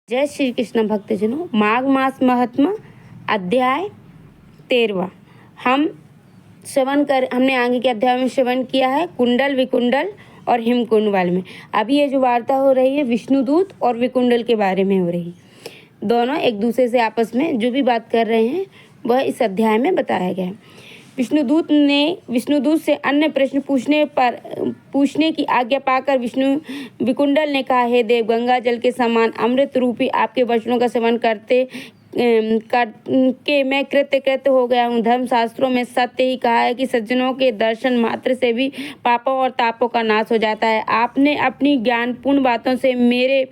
जय श्री कृष्ण भक्तजनों। माघ मास महात्मा अध्याय 13। हमने आगे के अध्याय में श्रवण किया है कुंडल विकुंडल और हिमकुंड वाले में। अभी ये जो वार्ता हो रही है विष्णुदूत और विकुंडल के बारे में हो रही। दोनों एक दूसरे से आपस में जो भी बात कर रहे हैं वह इस अध्याय में बताया गया है। विष्णुदूत से अन्य प्रश्न पूछने की आज्ञा पाकर विकुंडल ने कहा, हे देव, गंगा जल के समान अमृत रूपी आपके वचनों का सेवन करके मैं कृत्य हो गया हूँ। धर्मशास्त्रों में सत्य ही कहा है कि सज्जनों के दर्शन मात्र से भी पापों और तापों का नाश हो जाता है। आपने अपनी ज्ञानपूर्ण बातों से मेरे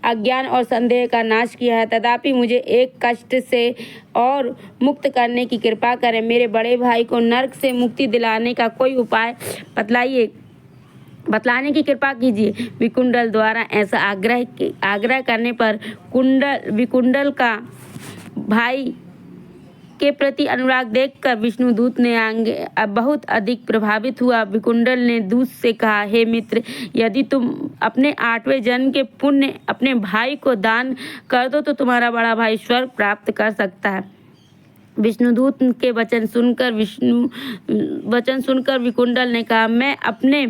अज्ञान और संदेह का नाश किया है। तथापि मुझे एक कष्ट से और मुक्त करने की कृपा करें। मेरे बड़े भाई को नरक से मुक्ति दिलाने का कोई उपाय बतलाने की कृपा कीजिए। विकुंडल द्वारा ऐसा आग्रह करने पर विकुंडल का भाई के प्रति अनुराग देखकर विष्णुदूत ने बहुत अधिक प्रभावित हुआ। विकुंडल ने दूत से कहा, हे मित्र, यदि तुम अपने 8वें जन्म के पुण्य अपने भाई को दान कर दो तो तुम्हारा बड़ा भाई स्वर्ग प्राप्त कर सकता है। विष्णुदूत के वचन सुनकर विकुंडल ने कहा, मैं अपने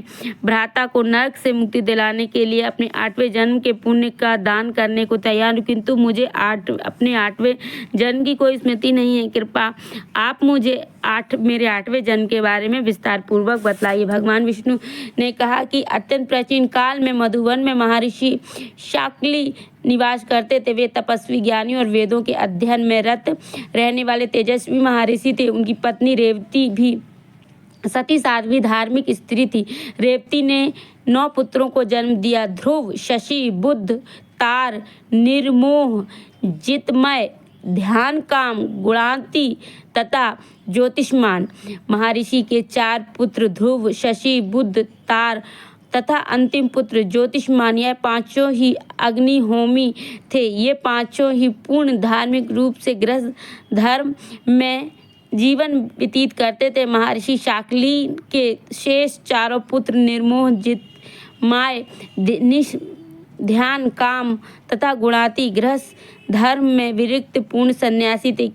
भ्राता को नरक से मुक्ति दिलाने के लिए अपने 8वें जन्म के पुण्य का दान करने को तैयार हूँ, किंतु मुझे अपने 8वें जन्म की कोई स्मृति नहीं है। कृपा आप मुझे मेरे 8वें जन्म के बारे में विस्तार पूर्वक बतलाइए। भगवान विष्णु ने कहा कि अत्यंत प्राचीन काल में मधुवन में महर्षि शाक्ली निवास करते थे। वे तपस्वी, ज्ञानी और वेदों के अध्ययन में रत रहने वाले तेजस्वी महर्षि थे। उनकी पत्नी रेवती भी सती साध्वी धार्मिक स्त्री थी। रेवती ने 9 पुत्रों को जन्म दिया। ध्रुव, शशि, बुध, तार, निर्मोह, जितमय, ध्यान काम, गुणांती तथा ज्योतिष्मान। महर्षि के 4 पुत्र ध्रुव, शशि, बुध, तार तथा अंतिम पुत्र ज्योतिष्मान, यह 5 ही अग्निहोमी थे। ये 5 ही पूर्ण धार्मिक रूप से गृहस्थ धर्म में जीवन व्यतीत करते थे। महर्षि शाक्ली के शेष 4 पुत्र निर्मोह, जितमाय, ध्यान काम तथा गुणाती गृहस्थ धर्म में विरक्त पूर्ण सन्यासी थे।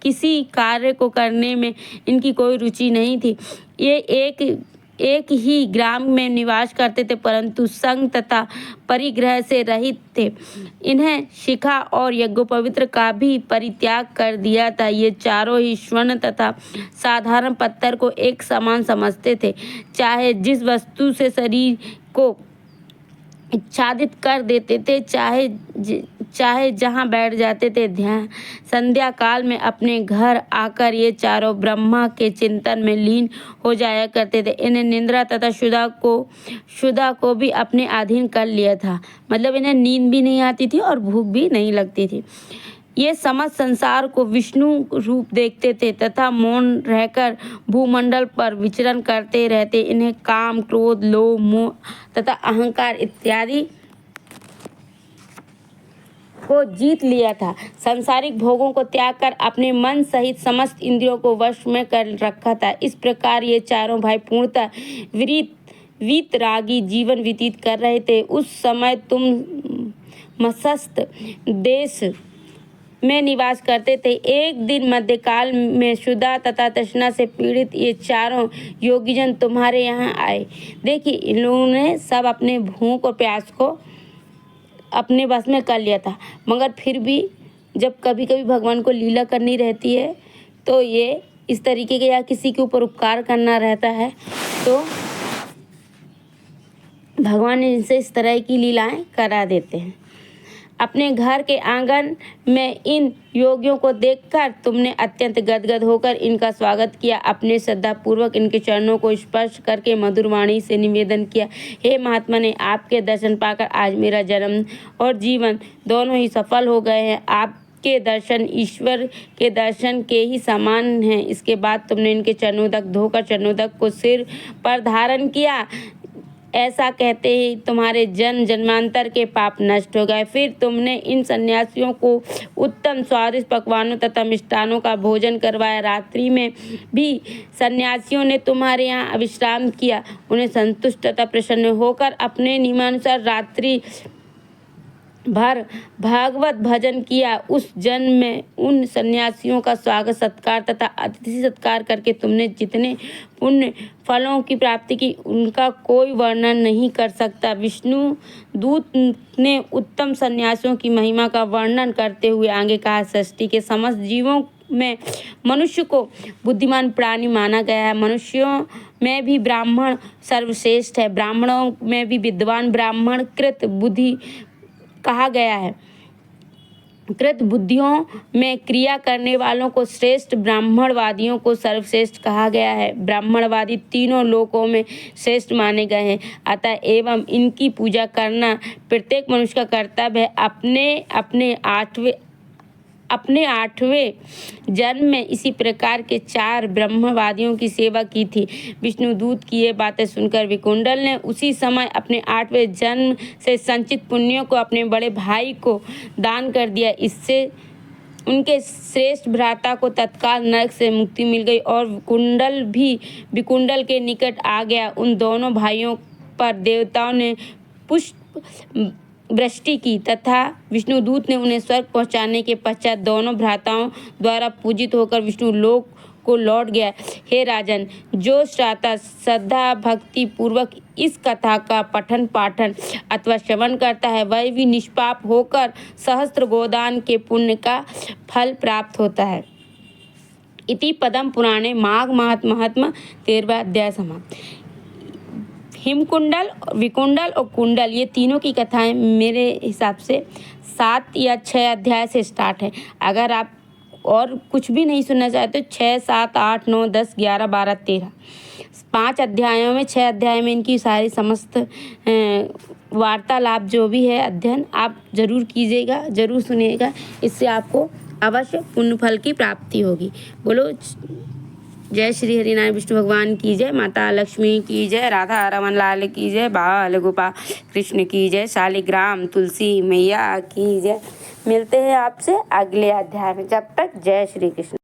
किसी कार्य को करने में इनकी कोई रुचि नहीं थी। ये एक ही ग्राम में निवास करते थे, परंतु संग तथा परिग्रह से रहित थे। इन्हें शिखा और यज्ञोपवीत का भी परित्याग कर दिया था। ये चारों ही स्वर्ण तथा साधारण पत्थर को एक समान समझते थे। चाहे जिस वस्तु से शरीर को आच्छादित कर देते थे, चाहे जहाँ बैठ जाते थे। संध्या काल में अपने घर आकर ये चारों ब्रह्मा के चिंतन में लीन हो जाया करते थे। इन्हें निद्रा तथा क्षुधा को भी अपने अधीन कर लिया था। मतलब इन्हें नींद भी नहीं आती थी और भूख भी नहीं लगती थी। ये समस्त संसार को विष्णु रूप देखते थे तथा मौन रहकर भूमंडल पर विचरण करते रहते। इन्हें काम, क्रोध, लोभ, मोह तथा अहंकार इत्यादि को जीत लिया था। सांसारिक भोगों को त्याग कर अपने मन सहित समस्त इंद्रियों को वश में कर रखा था। इस प्रकार ये चारों भाई पूर्णतः वीतरागी जीवन व्यतीत कर रहे थे। उस समय तुम मत्स्य देश में निवास करते थे। एक दिन मध्यकाल में क्षुधा तथा तृष्णा से पीड़ित ये चारों योगीजन तुम्हारे यहाँ आए। देखिए, इन लोगों ने सब अपने भूख और प्यास को अपने बस में कर लिया था, मगर फिर भी जब कभी कभी भगवान को लीला करनी रहती है तो ये इस तरीके के या किसी के ऊपर उपकार करना रहता है तो भगवान इनसे इस तरह की लीलाएं करा देते हैं। अपने घर के आंगन में इन योगियों को देखकर तुमने अत्यंत गदगद होकर इनका स्वागत किया। अपने श्रद्धा पूर्वक इनके चरणों को स्पर्श करके मधुर वाणी से निवेदन किया, हे महात्मा ने, आपके दर्शन पाकर आज मेरा जन्म और जीवन दोनों ही सफल हो गए हैं। आपके दर्शन ईश्वर के दर्शन के ही समान हैं। इसके बाद तुमने इनके चरणोदक धोकर चरणोदक को सिर पर धारण किया। ऐसा कहते ही तुम्हारे जन्मांतर के पाप नष्ट हो गए। फिर तुमने इन सन्यासियों को उत्तम स्वादिष्ट पकवानों तथा मिष्टानों का भोजन करवाया। रात्रि में भी सन्यासियों ने तुम्हारे यहाँ विश्राम किया। उन्हें संतुष्ट तथा प्रसन्न होकर अपने नियमानुसार रात्रि भर भागवत भजन किया, उस जन्म में उन सन्यासियों का स्वागत सत्कार तथा अतिथि सत्कार करके तुमने जितने पुण्य फलों की प्राप्ति की उनका कोई वर्णन नहीं कर सकता। विष्णु दूत ने उत्तम सन्यासियों की महिमा का वर्णन करते हुए आगे कहा, सृष्टि के समस्त जीवों में मनुष्य को बुद्धिमान प्राणी माना गया है। मनुष्यों में भी ब्राह्मण सर्वश्रेष्ठ है, ब्राह्मणों में भी विद्वान ब्राह्मण कृत बुद्धि कहा गया है। कृत बुद्धियों में क्रिया करने वालों को श्रेष्ठ, ब्राह्मणवादियों को सर्वश्रेष्ठ कहा गया है। ब्राह्मणवादी तीनों लोकों में श्रेष्ठ माने गए हैं, अतः एवं इनकी पूजा करना प्रत्येक मनुष्य का कर्तव्य है। अपने आठवें जन्म में इसी प्रकार के 4 ब्रह्मवादियों की सेवा की थी। विष्णुदूत की ये बातें सुनकर विकुंडल ने उसी समय अपने 8वें जन्म से संचित पुण्यों को अपने बड़े भाई को दान कर दिया। इससे उनके श्रेष्ठ भ्राता को तत्काल नरक से मुक्ति मिल गई और विकुंडल भी विकुंडल के निकट आ गया। उन दोनों भाइयों पर देवताओं ने पुष्प वृष्टि की तथा विष्णुदूत ने उन्हें स्वर्ग पहुंचाने के पश्चात दोनों भ्राताओं द्वारा पूजित होकर विष्णु लोक को लौट गया। हे राजन, जो श्राता श्रद्धा भक्ति पूर्वक इस कथा का पठन पाठन अथवा श्रवण करता है, वह भी निष्पाप होकर सहस्त्र गोदान के पुण्य का फल प्राप्त होता है। इति पद्म पुराणे माघ महात्म्य 13वां अध्याय समाप्त। हिमकुंडल, विकुंडल और कुंडल ये तीनों की कथाएं मेरे हिसाब से 7 या 6 अध्याय से स्टार्ट है। अगर आप और कुछ भी नहीं सुनना चाहते तो 6, 7, 8, 9, 10, 11, 12, 13 5 अध्यायों में 6 अध्याय में इनकी सारी समस्त वार्तालाप जो भी है अध्ययन आप जरूर कीजिएगा, जरूर सुनिएगा। इससे आपको अवश्य पुण्य फल की प्राप्ति होगी। बोलो जय श्री हरिनारायण विष्णु भगवान की जय, माता लक्ष्मी की जय, राधा रमन लाल की जय, बाल गोपाल कृष्ण की जय, शालिग्राम तुलसी मैया की जय। मिलते हैं आपसे अगले अध्याय में, जब तक जय श्री कृष्ण।